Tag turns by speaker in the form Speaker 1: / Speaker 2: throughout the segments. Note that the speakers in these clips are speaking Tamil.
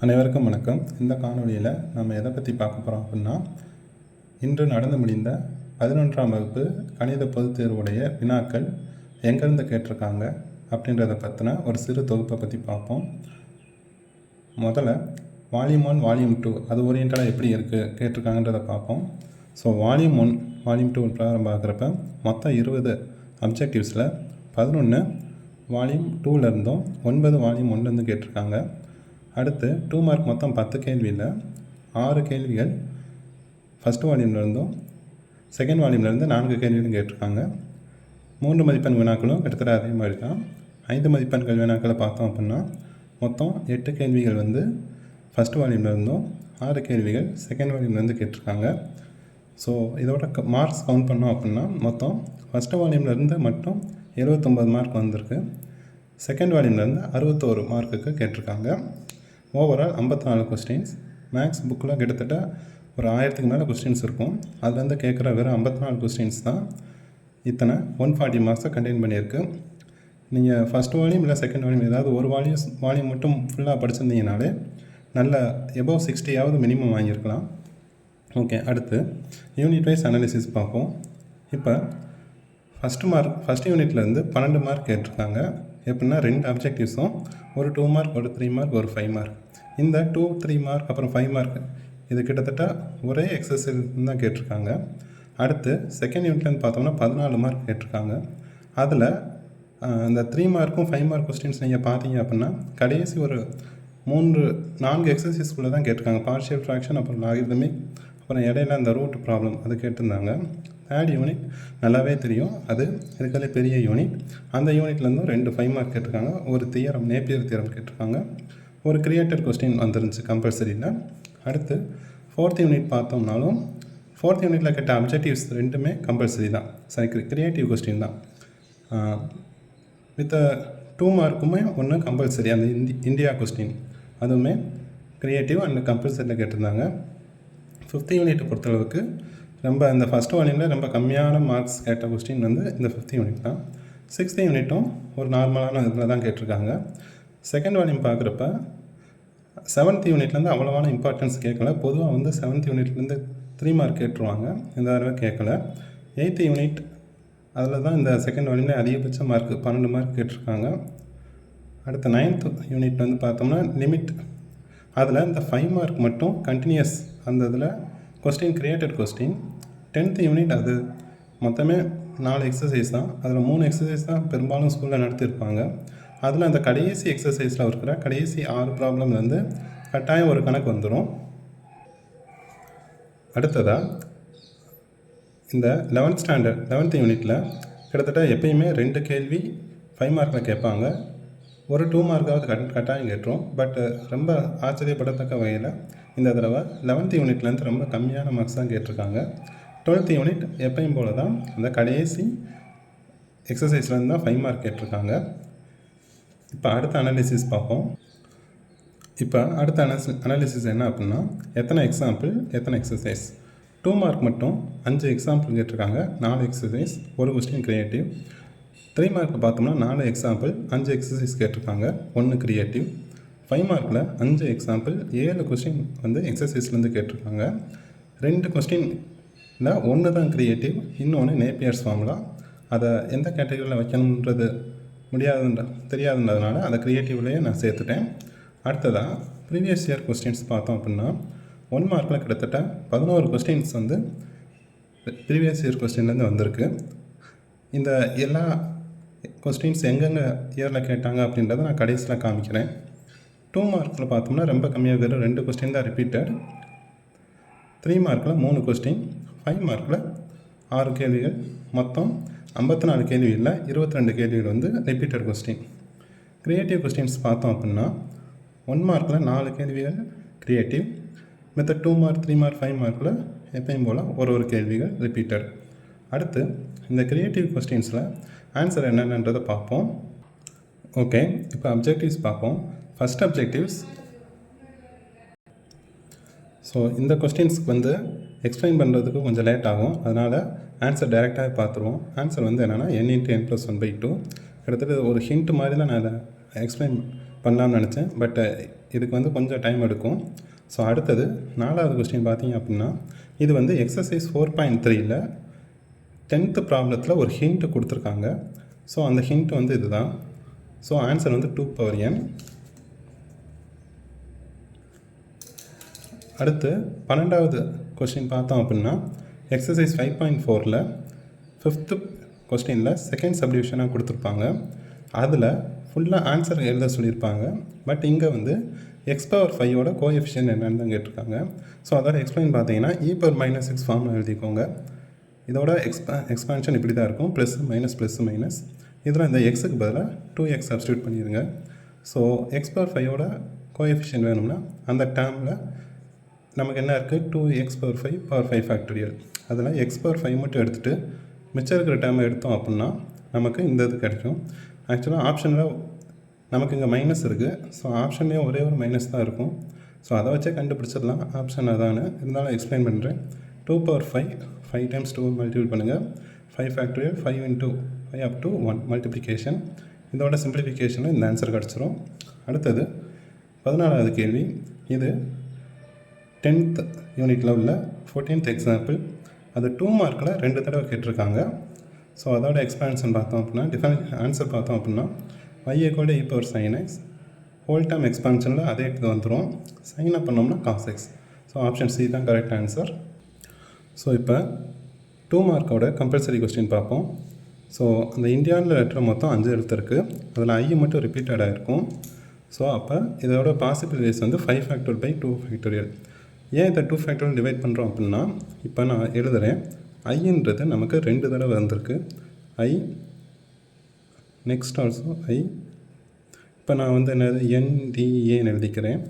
Speaker 1: அனைவருக்கும் வணக்கம். இந்த காணொலியில் நம்ம எதை பற்றி பார்க்க போகிறோம் அப்படின்னா, இன்று நடந்து முடிந்த 11ஆம் வகுப்பு கணித பொதுத் தேர்வுடைய வினாக்கள் எங்கேருந்து கேட்டிருக்காங்க அப்படின்றத பற்றின ஒரு சிறு தொகுப்பை பற்றி பார்ப்போம். முதல்ல வால்யூம் 1 வால்யூம் 2 அது ஓரியன்டாக எப்படி இருக்குது கேட்டிருக்காங்கன்றதை பார்ப்போம். ஸோ வால்யூம் 1 வால்யூம் 2 பிராரம்பம் ஆகிறப்ப மொத்தம் 20 அப்ஜெக்டிவ்ஸில் 11 வால்யூம் 2லேருந்தும் 9 வால்யூம் 1லேருந்து கேட்டிருக்காங்க. அடுத்து 2 மார்க் மொத்தம் 10 கேள்வியில் 6 கேள்விகள் ஃபஸ்ட் வால்யூம்லேருந்தும் செகண்ட் வால்யூம்லேருந்து 4 கேள்விகளும் கேட்டிருக்காங்க. 3 மதிப்பெண் வினாக்களும் கிட்டத்தட்ட அதே மாதிரி தான். 5 மதிப்பெண்கள் வினாக்களை பார்த்தோம் அப்படின்னா மொத்தம் 8 கேள்விகள் ஃபஸ்ட் வால்யூம்லேருந்தும் 6 கேள்விகள் செகண்ட் வால்யூம்லேருந்து கேட்டிருக்காங்க. ஸோ இதோட மார்க்ஸ் கவுண்ட் பண்ணோம் அப்படின்னா மொத்தம் ஃபஸ்ட் வால்யூம்லேருந்து மட்டும் 79 மார்க் வந்திருக்கு. செகண்ட் வால்யூம்லேருந்து 61 மார்க்குக்கு கேட்டிருக்காங்க. Overall 54 questions. மேக்ஸ் புக்கில் கிட்டத்தட்ட ஒரு 1000க்கு மேலே கொஸ்டின்ஸ் இருக்கும். அதுலேருந்து கேட்குற வெறும் 54 கொஸ்டின்ஸ் தான் இத்தனை 140 மார்க்ஸை கண்டெயின் பண்ணியிருக்கு. நீங்கள் ஃபஸ்ட் வால்யூம் இல்லை செகண்ட் வால்யூம் ஏதாவது ஒரு வால்யூம் மட்டும் ஃபுல்லாக படிச்சிருந்தீங்கனாலே நல்ல எபோவ் 60யாவது மினிமம் வாங்கியிருக்கலாம். ஓகே, அடுத்து யூனிட் வைஸ் அனாலிசிஸ் பார்ப்போம். இப்போ ஃபஸ்ட் யூனிட்லேருந்து 12 மார்க் கேட்டிருக்காங்க. எப்படின்னா 2 அப்ஜெக்டிவ்ஸும் ஒரு 2 மார்க், ஒரு 3 மார்க், ஒரு 5 மார்க். இந்த 2, 3 மார்க் அப்புறம் 5 மார்க் இது கிட்டத்தட்ட ஒரே எக்ஸசைஸ் தான் கேட்டிருக்காங்க. அடுத்து செகண்ட் யூனிட்லேருந்து பார்த்தோம்னா 14 மார்க் கேட்டிருக்காங்க. அதில் இந்த 3 மார்க்கும் 5 மார்க் கொஸ்டின்ஸ் நீங்கள் பார்த்தீங்க அப்படின்னா கடைசி ஒரு 4 எக்ஸசைஸ்குள்ளே தான் கேட்டிருக்காங்க. பார்ஷியல் ஃப்ராக்ஷன், அப்புறம் லாகிரிதமிக், அப்புறம் இடையில அந்த ரூட் ப்ராப்ளம் அது கேட்டிருந்தாங்க. தேர்ட் யூனிட் நல்லாவே தெரியும், அது இருக்கிறதே பெரிய யூனிட். அந்த யூனிட்லேருந்தும் 2 5 மார்க் கேட்டிருக்காங்க. ஒரு தியரம், நேப்பியர் தியரம் கேட்டிருக்காங்க. ஒரு கிரியேட்டட் கொஸ்டின் வந்துருந்துச்சு கம்பல்சரியில். அடுத்து 4th யூனிட் பார்த்தோம்னாலும் 4th யூனிட்டில் கேட்ட அப்ஜெக்டிவ்ஸ் 2மே கம்பல்சரி தான். சரி, கிரியேட்டிவ் கொஸ்டின் தான். வித் 2 மார்க்குமே ஒன்று கம்பல்சரி, அந்த இந்தியா கொஸ்டின் அதுவுமே கிரியேட்டிவ் அண்ட் கம்பல்சரியில் கேட்டிருந்தாங்க. 5th யூனிட்டை பொறுத்தளவுக்கு ரொம்ப இந்த ஃபஸ்ட் வால்யூமில் ரொம்ப கம்மியான மார்க்ஸ் கேட்ட கொஸ்டின் இந்த 5th யூனிட் தான். 6th யூனிட்டும் ஒரு நார்மலான இதில் தான் கேட்டிருக்காங்க. செகண்ட் வால்யூம் பார்க்குறப்ப 7th யூனிட்லேருந்து அவ்வளோவான இம்பார்ட்டன்ஸ் கேட்கல. பொதுவாக 7th யூனிட்லேருந்து 3 மார்க் கேட்டுருவாங்க, இந்த தடவை கேட்கல. 8th யூனிட் அதில் தான் இந்த செகண்ட் வால்யூமில் அதிகபட்ச மார்க் 12 மார்க் கேட்டிருக்காங்க. அடுத்த 9th யூனிட் பார்த்தோம்னா லிமிட், அதில் இந்த 5 மார்க் மட்டும் கண்டினியூஸ் அந்த இதில் question created question. 10th unit அது மொத்தமே 4 எக்ஸசைஸ் தான். அதில் 3 எக்ஸசைஸ் தான் பெரும்பாலும் ஸ்கூலில் நடத்தியிருப்பாங்க. அதில் அந்த கடைசி எக்ஸசைஸில் இருக்கிற கடைசி 6 ப்ராப்ளம் கட்டாயம் ஒரு கணக்கு வந்துடும். அடுத்ததாக இந்த 11th ஸ்டாண்டர்ட் 11th யூனிட்டில் கிட்டத்தட்ட எப்பயுமே 2 கேள்வி 5 மார்க்கில் கேட்பாங்க. ஒரு 2 மார்க்காவது கட்டாயம் கேட்டுரும். பட் ரொம்ப ஆச்சரியப்படத்தக்க வகையில் இந்த தடவை 11th யூனிட்லேருந்து ரொம்ப கம்மியான மார்க்ஸ் தான் கேட்டிருக்காங்க. 12th யூனிட் எப்பயும் போல தான் அந்த கடைசி எக்ஸசைஸ்லேருந்து தான் 5 மார்க் கேட்டிருக்காங்க. இப்போ அடுத்த அனாலிசிஸ் பார்ப்போம். இப்போ அடுத்த அனாலிசிஸ் என்ன அப்படின்னா, எத்தனை எக்ஸாம்பிள் எத்தனை எக்ஸசைஸ். 2 மார்க் மட்டும் 5 எக்ஸாம்பிள் கேட்டிருக்காங்க, 4 எக்ஸசைஸ், ஒரு கொஸ்டின் கிரியேட்டிவ். 3 மார்க்கில் பார்த்தோம்னா 4 எக்ஸாம்பிள் 5 எக்ஸசைஸ் கேட்டிருக்காங்க, 1 கிரியேட்டிவ். 5 மார்க்கில் 5 எக்ஸாம்பிள் 7 கொஸ்டின் எக்ஸசைஸ்லேருந்து கேட்டிருக்காங்க. 2 கொஸ்டினில் 1 தான் கிரியேட்டிவ், இன்னொன்று நேப்பியர்ஸ் ஃபார்முலா. அதை எந்த கேட்டகரியில் வைக்கணுன்றது தெரியாதுன்றதுனால அதை க்ரியேட்டிவ்லேயே நான் சேர்த்துட்டேன். அடுத்ததாக ப்ரீவியஸ் இயர் கொஸ்டின்ஸ் பார்த்தோம் அப்படின்னா 1 மார்க்கில் கிட்டத்தட்ட 11 கொஸ்டின்ஸ் ப்ரீவியஸ் இயர் கொஸ்டின்லேருந்து வந்திருக்கு. இந்த எல்லா கொஸ்டின்ஸ் எங்கெங்கே இயரில் கேட்டாங்க அப்படின்றத நான் கடைசியில் காமிக்கிறேன். 2 மார்க்கில் பார்த்தோம்னா ரொம்ப கம்மியாக வெறும் 2 கொஸ்டின் தான் ரிப்பீட்டட். 3 மார்க்கில் 3 கொஸ்டின், 5 மார்க்கில் 6 கேள்விகள், மொத்தம் 54 கேள்வியில் 22 கேள்விகள் ரிப்பீட்டட் கொஸ்டின். கிரியேட்டிவ் கொஸ்டின்ஸ் பார்த்தோம் அப்படின்னா 1 மார்க்கில் 4 கேள்விகள் கிரியேட்டிவ், மற்ற 2 மார்க் 3 மார்க் 5 மார்க்கில் எப்பயும் போல் ஒரு கேள்விகள் ரிப்பீட்டட். அடுத்து இந்த கிரியேட்டிவ் கொஸ்டின்ஸில் ஆன்சர் என்னென்னன்றதை பார்ப்போம். ஓகே, இப்போ அப்ஜெக்டிவ்ஸ் பார்ப்போம். First objectives. ஸோ இந்த கொஸ்டின்ஸ்க்கு எக்ஸ்பிளைன் பண்ணுறதுக்கு கொஞ்சம் லேட் ஆகும், அதனால் ஆன்சர் டைரெக்டாகவே பார்த்துருவோம். ஆன்சர் என்னென்னா n × n+1/2. கிட்டத்தட்ட ஒரு ஹிண்ட் மாதிரி தான் நான் அதை எக்ஸ்பிளைன் பண்ணலாம்னு நினச்சேன். பட் இதுக்கு வந்து கொஞ்சம் டைம் எடுக்கும். ஸோ அடுத்தது 4வது கொஸ்டின் பார்த்தீங்க அப்படின்னா, இது வந்து எக்ஸசைஸ் 4.3ல் 10th ப்ராப்ளத்தில் ஒரு ஹிண்ட் கொடுத்துருக்காங்க. ஸோ அந்த ஹிண்ட் வந்து இதுதான். ஸோ ஆன்சர் வந்து 2n. அடுத்து 12வது கொஸ்டின் பார்த்தோம் அப்படின்னா, எக்ஸசைஸ் 5.4ல் 5th கொஸ்டினில் செகண்ட் சப்டிவிஷனாக கொடுத்துருப்பாங்க. அதில் ஃபுல்லாக ஆன்சர் எழுத சொல்லியிருப்பாங்க. பட் இங்கே வந்து x⁵ கோஎஃபிஷியன்ட் என்னென்னு தான் கேட்டிருக்காங்க. ஸோ அதோட எக்ஸ்பிளைன் பார்த்தீங்கன்னா e⁻⁶ ஃபார்மில் எழுதிக்கோங்க. இதோட எக்ஸ்பான்ஷன் இப்படி தான் இருக்கும், ப்ளஸ் மைனஸ். இதில் இந்த எக்ஸுக்கு பதிலாக 2x சப்ஸ்டியூட் பண்ணிடுங்க. ஸோ x⁵ கோஎஃபிஷியன்ட் வேணும்னா அந்த டேர்மில் நமக்கு என்ன இருக்குது, 2x⁵ பவர் 5 ஃபேக்டோரியல். அதில் x⁵ மட்டும் எடுத்துகிட்டு மிச்சம் இருக்கிற டேர்மை எடுத்தோம் அப்படின்னா நமக்கு இந்த இது கிடைக்கும். ஆக்சுவலாக ஆப்ஷனில் நமக்கு இங்கே மைனஸ் இருக்குது. ஸோ ஆப்ஷன்லேயே ஒரே ஒரு மைனஸ் தான் இருக்கும். ஸோ அதை வச்சே கண்டுபிடிச்சிடலாம் ஆப்ஷன் அதானு. இருந்தாலும் எக்ஸ்பிளைன் பண்ணுறேன். 2⁵ 5 டைம்ஸ் 2 மல்டிபிள் பண்ணுங்கள். 5 ஃபேக்டோரியல் 5 × 5 up to 1 மல்டிப்ளிகேஷன். இதோட சிம்பிளிஃபிகேஷனில் இந்த ஆன்சர் கிடச்சிரும். அடுத்தது 14வது கேள்வி. இது 10th யூனிட்டில் உள்ள 14th எக்ஸாம்பிள். அது 2 மார்க்கில் 2 தடவை கேட்டிருக்காங்க. ஸோ அதோட எக்ஸ்பான்ஷன் பார்த்தோம் அப்படின்னா, ஆன்சர் பார்த்தோம் அப்படின்னா y = e⁻sin x. Whole time எக்ஸ்பான்ஷனில் அதே இது வந்துடும். சைன் அப் பண்ணோம்னா cos x. So option C தான் கரெக்ட் ஆன்சர். ஸோ இப்போ 2 மார்க்கோட கம்பல்சரி கொஸ்டின் பார்ப்போம். ஸோ அந்த இந்தியாவில் லெட்டர் மொத்தம் 5 எழுத்து இருக்குது. அதில் ஐ மட்டும் ரிப்பீட்டடாக இருக்கும். ஸோ அப்போ இதோட பாசிபிலிட்டிஸ் வந்து 5 ஃபேக்டோரியல் பை 2 ஃபேக்டோரியல். ஏன் இதை 2 ஃபேக்டோரியல் டிவைட் பண்ணுறோம் அப்படின்னா, இப்போ நான் எழுதுகிறேன். ஐன்றது நமக்கு 2 தடவை வந்திருக்கு. ஐ நெக்ஸ்ட் ஆல்சோ ஐ. இப்போ நான் வந்து என்னது NDAன்னு எழுதிக்கிறேன்.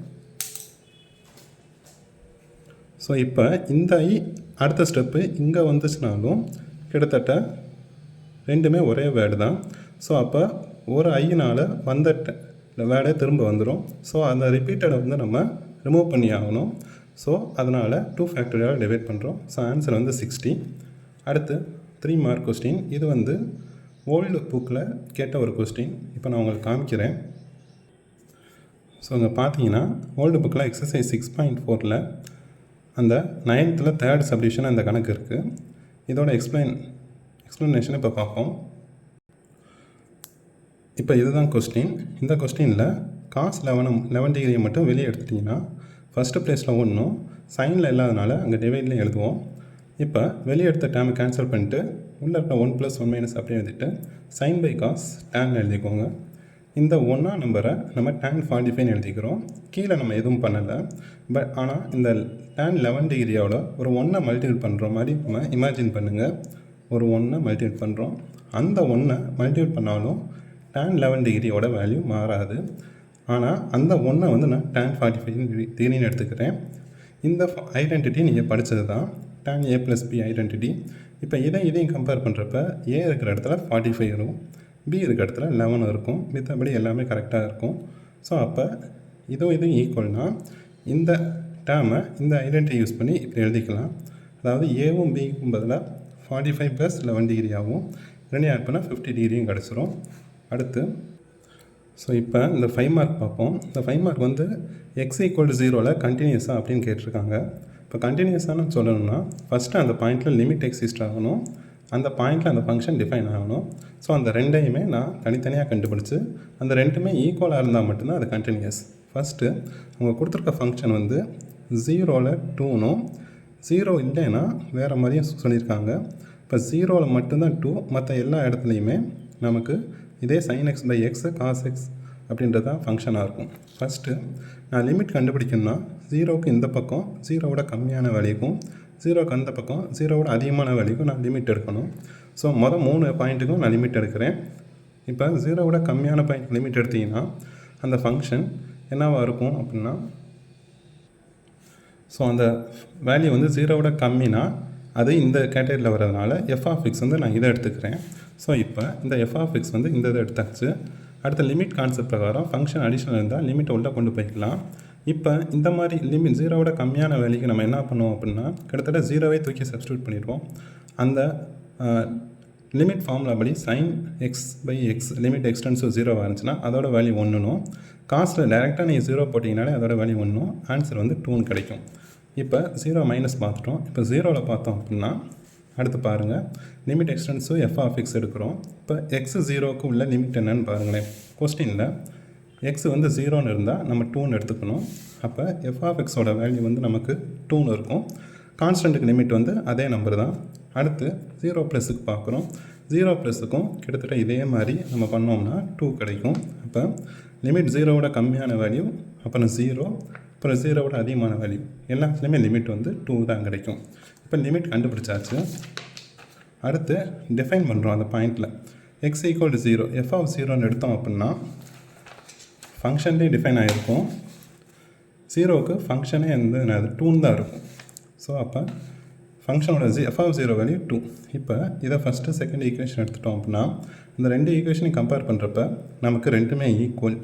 Speaker 1: ஸோ இப்போ இந்த ஐ அடுத்த ஸ்டெப்பு இங்கே வந்துச்சுனாலும் கிட்டத்தட்ட ரெண்டுமே ஒரே வேர்டு தான். ஸோ அப்போ ஒரு ஐயினால் வந்த வேர்டே திரும்ப வந்துடும். ஸோ அந்த ரிப்பீட்டடை வந்து நம்ம ரிமூவ் பண்ணி ஆகணும். ஸோ அதனால் 2 ஃபேக்டோரியல் டிவைட் பண்ணுறோம். ஸோ ஆன்சர் வந்து 60. அடுத்து 3 மார்க் கொஸ்டின். இது வந்து ஓல்டு புக்கில் கேட்ட ஒரு கொஸ்டின். இப்போ நான் உங்களுக்கு காமிக்கிறேன். ஸோ இங்கே பார்த்தீங்கன்னா ஓல்டு புக்கில் எக்ஸசைஸ் 6.4ல் அந்த 9th 3rd சப்டிவிஷன் அந்த கணக்கு இருக்குது. இதோட எக்ஸ்ப்ளனேஷன் இப்போ பார்ப்போம். இப்போ இதுதான் கொஸ்டின். இந்த கொஸ்டினில் cos 11 டிகிரியை மட்டும் வெளியே எடுத்துட்டிங்கன்னா ஃபஸ்ட்டு ப்ளேஸில் 1, சைனில் இல்லாதனால அங்கே டிவைட்லேயும் எழுதுவோம். இப்போ வெளியே எடுத்த டேமை கேன்சல் பண்ணிட்டு உள்ளே இருக்க 1 + 1 - அப்படியே எழுதிட்டு sin by cos tan எழுதிக்கோங்க. இந்த 1ஆம் நம்பரை நம்ம tan 45 எழுதிக்கிறோம். கீழே நம்ம எதுவும் பண்ணலை. பட் ஆனால் இந்த tan 11 டிகிரியோட ஒரு 1 மல்டிபிள் பண்ணுற மாதிரி நம்ம இமேஜின் பண்ணுங்கள். ஒரு 1 மல்டிபிள் பண்ணுறோம். அந்த 1 மல்டிபிள் பண்ணாலும் tan 11 டிகிரியோட வேல்யூ மாறாது. ஆனால் அந்த 1 வந்து நான் tan 45 டிகிரின்னு எடுத்துக்கிறேன். இந்த ஐடென்டிட்டி நீங்கள் படித்தது தான், tan a + b ஐடென்டிட்டி. இப்போ இதையும் கம்பேர் பண்ணுறப்ப a இருக்கிற இடத்துல 45 இருக்கும், b இருக்கிற இடத்துல 11 இருக்கும். மித்தபடி எல்லாமே கரெக்டாக இருக்கும். ஸோ அப்போ இதுவும் ஈக்குவல்னால் இந்த டேர்மை இந்த ஐடென்டிட்டி யூஸ் பண்ணி இப்படி எழுதிக்கலாம். அதாவது ஏவும் பிக்கும் பதிலாக 45 + 11 டிகிரி ஆகும். ரெண்டையும் ஆட் பண்ணால் 50 டிகிரியும் கிடச்சிரும். அடுத்து ஸோ இப்போ இந்த 5 மார்க் பார்ப்போம். இந்த 5 மார்க் வந்து x = 0ல் கண்டினியூஸாக அப்படின்னு கேட்டிருக்காங்க. இப்போ கண்டினியூஸானு சொல்லணும்னா ஃபஸ்ட்டு அந்த பாயிண்ட்டில் லிமிட் எக்ஸிஸ்ட் ஆகணும். அந்த பாயிண்ட்டில் அந்த ஃபங்க்ஷன் டிஃபைன் ஆகணும். ஸோ அந்த ரெண்டையுமே நான் தனித்தனியாக கண்டுபிடிச்சி அந்த ரெண்டுமே ஈக்குவலாக இருந்தால் மட்டும்தான் அது கண்டினியூஸ். ஃபஸ்ட்டு அவங்க கொடுத்துருக்க ஃபங்க்ஷன் வந்து 0ல் 2னும் 0 இல்லைன்னா வேறு மாதிரியும் சொல்லியிருக்காங்க. இப்போ 0ல் மட்டும்தான் 2, மற்ற எல்லா இடத்துலையுமே நமக்கு இதே sin x by x cos x அப்படின்றது தான் ஃபங்க்ஷனாக இருக்கும். ஃபஸ்ட்டு நான் லிமிட் கண்டுபிடிக்கணும்னா 0க்கு இந்த பக்கம் 0விட கம்மியான வேல்யூக்கும் 0க்கு அந்த பக்கம் 0விட அதிகமான வேல்யூக்கும் நான் லிமிட் எடுக்கணும். ஸோ மொதல் 3 பாயிண்ட்டுக்கும் நான் லிமிட் எடுக்கிறேன். இப்போ 0விட கம்மியான பாயிண்ட் லிமிட் எடுத்திங்கன்னா அந்த ஃபங்க்ஷன் என்னவாக இருக்கும் அப்படின்னா, ஸோ அந்த வேல்யூ வந்து 0விட கம்மினா அது இந்த கேட்டகரியில் வர்றதுனால f(x) வந்து நான் இதை எடுத்துக்கிறேன். ஸோ இப்போ இந்த f(x) வந்து இந்த இதை எடுத்தாச்சு. அடுத்த லிமிட் கான்செப்ட் பிரகாரம் ஃபங்க்ஷன் அடிஷனல் இருந்தால் லிமிட்டை உள்ளே கொண்டு போய்க்கலாம். இப்போ இந்த மாதிரி லிமிட் 0விட கம்மியான வேல்யூக்கு நம்ம என்ன பண்ணுவோம் அப்படின்னா, கிட்டத்தட்ட 0வே தூக்கி சப்ஸ்டியூட் பண்ணிடுவோம். அந்த லிமிட் ஃபார்முலா படி sin x by x limit extends to 0 இருந்துச்சுன்னா அதோட வேல்யூ 1னும் காஸ்ட்டில் டேரெக்டாக நீங்கள் 0 போட்டிங்கனாலே அதோட வேல்யூ 1னும் ஆன்சர் வந்து 2ன்னு கிடைக்கும். இப்போ 0 மைனஸ் பார்த்துட்டோம். இப்போ 0வில் பார்த்தோம் அப்படின்னா அடுத்து பாருங்கள், limit extends to f of x எடுக்கிறோம். இப்போ x 0க்கு உள்ள லிமிட் என்னன்னு பாருங்களேன். கொஸ்டினில் x வந்து 0ன்னு இருந்தால் நம்ம 2ன்னு எடுத்துக்கணும். அப்போ f of x ஓட வேல்யூ வந்து நமக்கு 2ன்னு இருக்கும். கான்ஸ்டன்ட்டுக்கு லிமிட் வந்து அதே நம்பர் தான். அடுத்து 0 ப்ளஸுக்கு பார்க்குறோம். 0 ப்ளஸுக்கும் கிட்டத்தட்ட இதே மாதிரி நம்ம பண்ணோம்னா 2 கிடைக்கும். அப்போ லிமிட் 0வோட கம்மியான வேல்யூ, அப்புறம் 0, அப்புறம் 0வோட அதிகமான வேல்யூ, எல்லாத்துலேயுமே லிமிட் வந்து 2 தான் கிடைக்கும். இப்போ லிமிட் கண்டுபிடிச்சாச்சு. அடுத்து டிஃபைன் பண்ணுறோம் அந்த பாயிண்டில். x equal to 0, f of 0ன்னு எடுத்தோம் அப்படின்னா ஃபங்க்ஷன்லேயே டிஃபைன் ஆகிருக்கும். 0க்கு ஃபங்க்ஷனே வந்து 2ன்னு தான் இருக்கும். ஸோ அப்போ ஃபங்க்ஷனோட f ஆஃப் 0 வேல்யூ 2. இப்போ இதை ஃபஸ்ட்டு செகண்ட் ஈக்குவேஷன் எடுத்துட்டோம் அப்படின்னா இந்த ரெண்டு ஈக்குவேஷனையும் கம்பேர் பண்ணுறப்ப நமக்கு ரெண்டுமே ஈக்குவல்.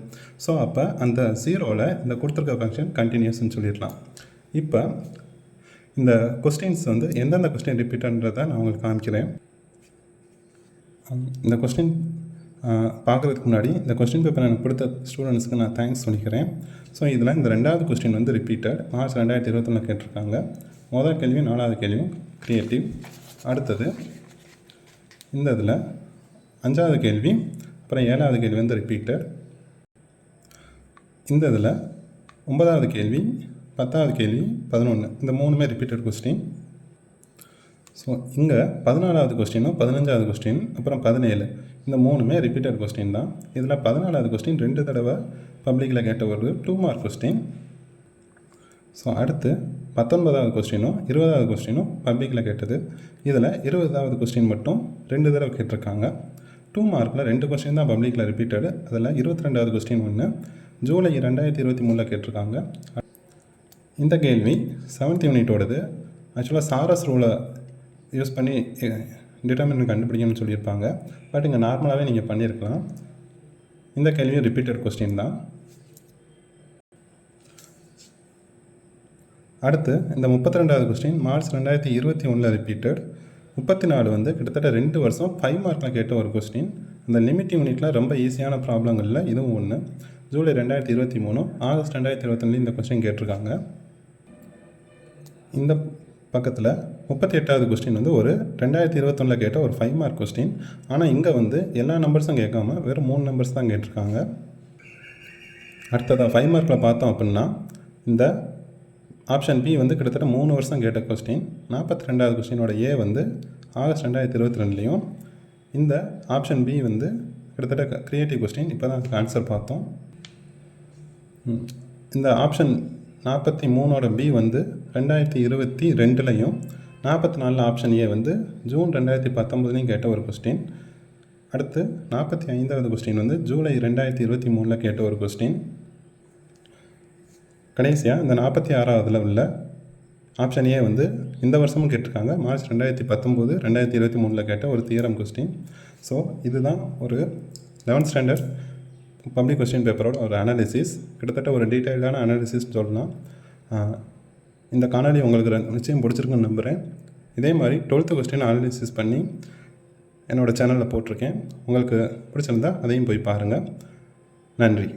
Speaker 1: ஸோ அப்போ அந்த 0வில் இந்த கொடுத்துருக்க ஃபங்க்ஷன் கண்டினியூஸ்ன்னு சொல்லிடலாம். இப்போ இந்த கொஸ்டின்ஸ் வந்து எந்தெந்த கொஸ்டின் ரிப்பீட்டன்றதை நான் உங்களுக்கு காமிக்கிறேன். இந்த கொஸ்டின் பார்க்குறதுக்கு முன்னாடி இந்த கொஸ்டின் பேப்பர் எனக்கு கொடுத்த ஸ்டூடெண்ட்ஸ்க்கு நான் தேங்க்ஸ் சொல்லிக்கிறேன். ஸோ இதில் இந்த ரெண்டாவது கொஸ்டின் வந்து ரிப்பீட்டட் மார்ச் 2021 கேட்டிருக்காங்க. முதல் கேள்வி 4வது கேள்வியும் க்ரியேட்டிவ். அடுத்தது இந்த இதில் 5வது கேள்வி, அப்புறம் 7வது கேள்வி வந்து ரிப்பீட்டட். இந்த இதில் 9வது கேள்வி, 10வது கேள்வி, 11 இந்த மூணுமே ரிப்பீட்டட் கொஸ்டின். ஸோ இங்கே 14வது கொஸ்டினும் 15வது கொஸ்டின் அப்புறம் 17 இந்த மூணுமே ரிப்பீட்டட் கொஸ்டின் தான். இதில் 14வது கொஸ்டின் 2 தடவை பப்ளிக்கில் கேட்ட ஒரு 2 மார்க் கொஸ்டின். ஸோ அடுத்து 19வது கொஸ்டினும் 20வது கொஸ்டினும் பப்ளிக்கில் கேட்டது. இதில் 20வது கொஸ்டின் மட்டும் 2 தடவை கேட்டிருக்காங்க. 2 மார்க்கில் 2 கொஸ்டின் தான் பப்ளிக்கில் ரிப்பீட்டடு. அதில் 22வது கொஸ்டின் ஒன்று ஜூலை 2023 கேட்டிருக்காங்க. இந்த கேள்வி 7th யூனிட்டோடது. ஆக்சுவலாக சாரஸ் ரூலை யூஸ் பண்ணி டிட்டர்மினன்ட் கண்டுபிடிக்கணும்னு சொல்லியிருப்பாங்க. பட் இங்கே நார்மலாகவே நீங்கள் பண்ணியிருக்கலாம். இந்த கேள்வியும் ரிப்பீட்டட் கொஸ்டின் தான். அடுத்து இந்த 32வது கொஸ்டின் மார்ச் 2021 ரிப்பீட்டட். 34 வந்து கிட்டத்தட்ட 2 வருஷம் 5 மார்க்கில் கேட்ட ஒரு கொஸ்டின். அந்த லிமிட் யூனிட்டில் ரொம்ப ஈஸியான ப்ராப்ளங்களில் இதுவும் ஒன்று. ஜூலை 2023, ஆகஸ்ட் 2021 இந்த கொஸ்டின் கேட்டிருக்காங்க. இந்த பக்கத்தில் 38வது கொஸ்டின் வந்து ஒரு 2021 கேட்ட ஒரு 5 மார்க் கொஸ்டின். ஆனால் இங்கே வந்து எல்லா நம்பர்ஸும் கேட்காம வெறும் 3 நம்பர்ஸ் தான் கேட்டிருக்காங்க. அடுத்ததாக 5 மார்க்கில் பார்த்தோம் அப்படின்னா இந்த ஆப்ஷன் பி வந்து கிட்டத்தட்ட 3 வருஷம் கேட்ட கொஸ்டின். 42வது கொஸ்டினோட ஏ வந்து ஆகஸ்ட் 2022லேயும், இந்த ஆப்ஷன் பி வந்து கிட்டத்தட்ட க்ரியேட்டிவ் கொஸ்டின். இப்போ தான் ஆன்சர் பார்த்தோம். இந்த ஆப்ஷன் 43ஓட பி வந்து 2022லையும், 44 ஆப்ஷன் ஏ வந்து ஜூன் 2019லையும் கேட்ட ஒரு கொஸ்டின். அடுத்து 45வது கொஸ்டின் வந்து ஜூலை 2023 கேட்ட ஒரு கொஸ்டின். கடைசியாக இந்த 46வதுல உள்ள ஆப்ஷன் ஏ வந்து இந்த வருஷமும் கேட்டிருக்காங்க. மார்ச் 2019, 2023 கேட்ட ஒரு தியரம் கொஸ்டின். ஸோ இதுதான் ஒரு 11th ஸ்டாண்டர்ட் பப்ளிக் கொஸ்டின் பேப்பரோட ஒரு அனாலிசிஸ். கிட்டத்தட்ட ஒரு டீட்டெயில்டான அனாலிசிஸ் சொல்லலாம். இந்த காணொலி உங்களுக்கு நிச்சயம் பிடிச்சிருக்குன்னு நம்புகிறேன். இதே மாதிரி 12th கொஸ்டின் அனாலிசிஸ் பண்ணி என்னோடய சேனலில் போட்டிருக்கேன். உங்களுக்கு பிடிச்சிருந்தா அதையும் போய் பாருங்கள். நன்றி.